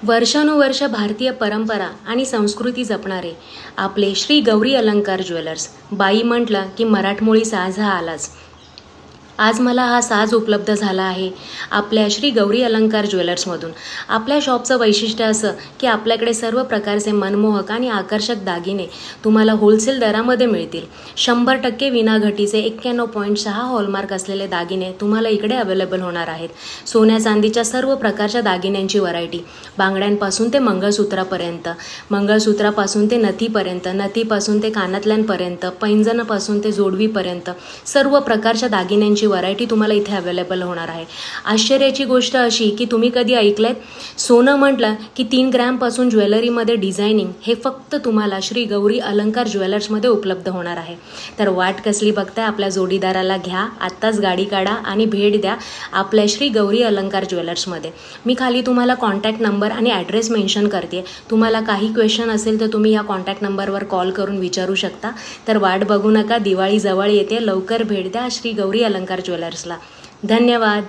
वर्षानुवर्ष भारतीय परंपरा आणि संस्कृती जपणारे आपले श्री गौरी अलंकार ज्वेलर्स. बाई म्हटलं की मराठमोळी साज हा आलाच. आज मला हा साज उपलब्ध झाला आहे आपल्या श्री गौरी अलंकार ज्वेलर्समधून. आपल्या शॉपचं वैशिष्ट्य असं की आपल्याकडे सर्व प्रकारचे मनमोहक आणि आकर्षक दागिने तुम्हाला होलसेल दरामध्ये मिळतील. 100% विनाघटीचे 91.6 हॉलमार्क असलेले दागिने तुम्हाला इकडे अवेलेबल होणार आहेत. सोन्या चांदीच्या सर्व प्रकारच्या दागिन्यांची व्हरायटी, बांगड्यांपासून ते मंगळसूत्रापर्यंत, मंगळसूत्रापासून ते नथीपर्यंत, नथीपासून ते कानातल्यांपर्यंत, पैंजणापासून ते जोडवीपर्यंत सर्व प्रकारच्या दागिन्यांची व्हरायटी तुम्हाला इथे अवेलेबल होणार आहे. आश्चर्याची गोष्ट अशी की तुम्ही कधी ऐकलेत, सोनं म्हटलं की 3 ग्रॅमपासून ज्वेलरीमध्ये डिझायनिंग हे फक्त तुम्हाला श्री गौरी अलंकार ज्वेलर्समध्ये उपलब्ध होणार आहे. तर वाट कसली बघताय, आपल्या जोडीदाराला घ्या, आत्ताच गाडी काढा आणि भेट द्या आपल्या श्री गौरी अलंकार ज्वेलर्समध्ये. मी खाली तुम्हाला कॉन्टॅक्ट नंबर आणि ॲड्रेस मेन्शन करते. तुम्हाला काही क्वेश्चन असेल तर तुम्ही या कॉन्टॅक्ट नंबरवर कॉल करून विचारू शकता. तर वाट बघू नका, दिवाळी जवळ येते, लवकर भेट द्या श्री गौरी अलंकार ज्वेलर्सला. धन्यवाद.